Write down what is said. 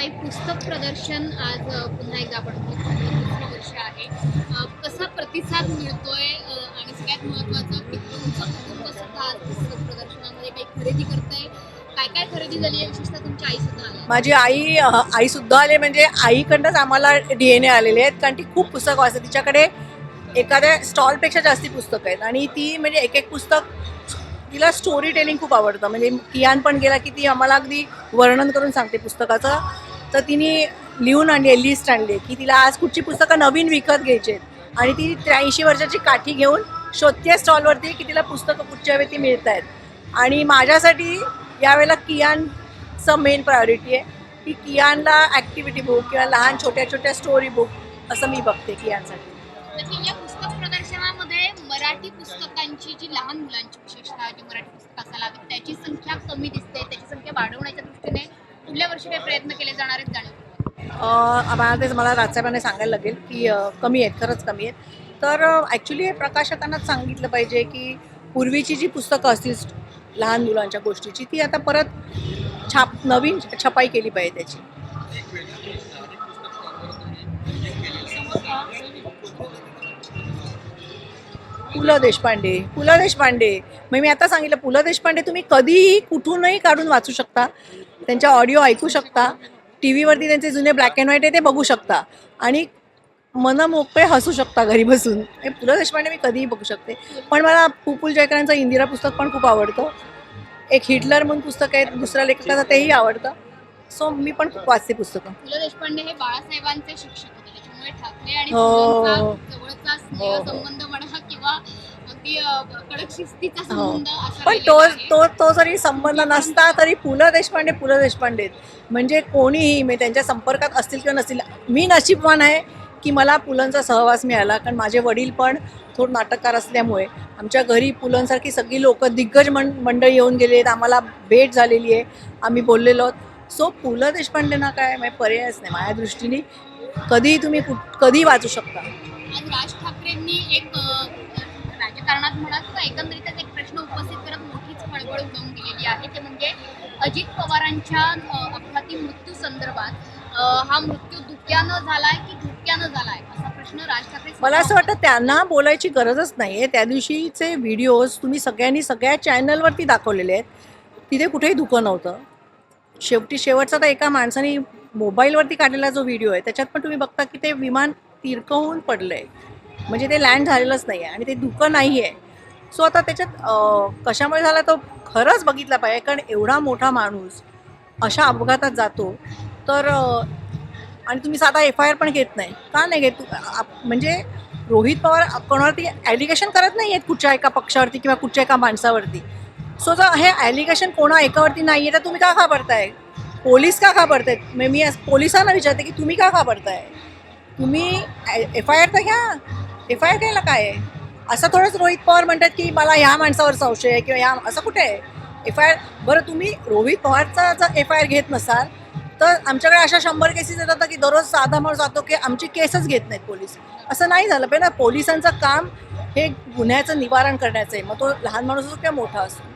ताई, पुस्तक प्रदर्शन आज पुन्हा एकदा आपण दुसरं वर्ष आहे. कसा प्रतिसाद मिळतोय आणि सगळ्यात महत्त्वाचं की तुमचं कुटुंब सुद्धा आज पुस्तक प्रदर्शनामध्ये काही खरेदी करतंय? काय काय खरेदी झाली आहे? विशेषतः तुमची आई सुद्धा आली. माझी आई सुद्धा आले, म्हणजे आईकडनंच आम्हाला DNA आलेले आहेत, कारण ती खूप पुस्तकं वाचते. तिच्याकडे एखाद्या स्टॉलपेक्षा जास्ती पुस्तकं आहेत आणि ती म्हणजे एक एक पुस्तक तिला स्टोरी टेलिंग खूप आवडतं. म्हणजे कियान पण गेला की ती आम्हाला अगदी वर्णन करून सांगते पुस्तकाचं. तर तिने लिहून आणली, लिस्ट आणली की तिला आज कुठची पुस्तकं नवीन विकत घ्यायची आहेत आणि ती 83 वर्षाची काठी घेऊन शोधते स्टॉलवरती की तिला पुस्तकं कुठच्या वेळी ती मिळत आहेत. आणि माझ्यासाठी यावेळेला कियानचं मेन प्रायोरिटी आहे की कियानला ॲक्टिव्हिटी बुक किंवा लहान छोट्या छोट्या स्टोरी बुक असं मी बघते कियानसाठी. नक्की या पुस्तक प्रदर्शनामध्ये मराठी पुस्तकांची जी लहान मुलांची विशेषतः जी मराठी पुस्तक असायला हवी त्याची संख्या कमी दिसते. त्याची संख्या वाढवण्याच्या दृष्टीने पुढल्या वर्षी काही प्रयत्न केले जाणार आहेत जाणीव? तेच मला राजसाहेबांनी सांगायला लागेल की कमी आहेत, खरंच कमी आहेत. तर ॲक्च्युली प्रकाशकांनाच सांगितलं पाहिजे की पूर्वीची जी पुस्तकं असतील लहान मुलांच्या गोष्टीची ती आता परत नवीन छपाई केली पाहिजे त्याची. पु ल देशपांडे मग मी आता सांगितलं, पु ल देशपांडे तुम्ही कधीही कुठूनही काढून वाचू शकता. त्यांच्या ऑडिओ ऐकू शकता. टी व्हीवरती त्यांचे जुने ब्लॅक अँड व्हाईट आहे ते बघू शकता आणि मनमोकळे हसू शकता घरी बसून. हे पु ल देशपांडे मी कधीही बघू शकते. पण मला पुपुल जयकरांचं इंदिरा पुस्तक पण खूप आवडतं. एक हिटलर म्हणून पुस्तक आहे दुसऱ्या लेखकाचं, तेही आवडतं. सो मी पण खूप वाचते पुस्तकं. पु ल देशपांडे हे बाळासाहेबांचे शिक्षक होते, त्याच्यामुळे ठाकरे आणि हो. फुलेंचा जवळचा स्नेह संबंध म्हणा किंवा अगदी कडक शिस्तीचा संबंध असा पण राहिलेला आहे. तो जरी संबंध नसता तरी पु ल देशपांडे म्हणजे कोणीही म्हणजे त्यांच्या संपर्कात असतील किंवा नसतील. मी नशीबवान आहे की मला पुलंचा सहवास मिळाला, कारण माझे वडील पण थोडं नाटककार असल्यामुळे आमच्या घरी पुलंसारखी सगळी लोक दिग्गज मंडळी येऊन गेली आहेत. आम्हाला भेट झालेली आहे, आम्ही बोललेलो आहोत. सो पु ल देशपांडेंना काय म्हणजे पर्यायच नाही माझ्या दृष्टीने. कधीही तुम्ही कधी वाचू शकता. आज राज ठाकरेंनी एक राजकारणात म्हणा किंवा एकंदरीतच एक प्रश्न उपस्थित करत मोठीच खळबळ उडवून दिलेली आहे. ते म्हणजे अजित पवारांच्या अपघाती मृत्यू संदर्भात हा मृत्यू धुक्यानं झालाय की धुक्यानं झालाय असा प्रश्न राज ठाकरे. मला असं वाटतं त्यांना बोलायची गरजच नाही आहे. त्या दिवशीचे व्हिडिओज तुम्ही सगळ्यांनी सगळ्या चॅनलवरती दाखवलेले आहेत. तिथे कुठेही धुकं नव्हतं. शेवटचा तर एका माणसाने मोबाईलवरती काढलेला जो व्हिडिओ आहे त्याच्यात पण तुम्ही बघता की ते विमान तिरकवून पडलं आहे, म्हणजे ते लँड झालेलंच नाही आहे आणि ते धुकं नाही आहे. सो आता त्याच्यात कशामुळे झाला तो खरंच बघितला पाहिजे, कारण एवढा मोठा माणूस अशा अपघातात जातो तर आणि तुम्ही साधा FIR पण घेत नाही. का नाही घेत? म्हणजे रोहित पवार कोणावरती ॲलिगेशन करत नाही आहेत कुठच्या एका पक्षावरती किंवा कुठच्या एका माणसावरती. सो जर हे ॲलिगेशन कोणा एकावरती नाही आहे तर तुम्ही का घाबरताय? पोलीस का घाबरतायत? मी पोलिसांना विचारते की तुम्ही का घाबरताय? तुम्ही FIR तर घ्या. FIR घ्यायला काय आहे? असं थोडंच रोहित पवार म्हणतात की मला ह्या माणसावर संशय आहे किंवा असं कुठे आहे? FIR बरं तुम्ही रोहित पवारचा जर FIR घेत नसाल तर आमच्याकडे अशा 100 केसेस येतात की दररोज साधा माणूस जातो की आमची केसच घेत नाहीत पोलीस. असं नाही झालं पाहिजे ना. पोलिसांचं काम हे गुन्ह्याचं निवारण करण्याचं आहे, मग तो लहान माणूस असो किंवा मोठा असो.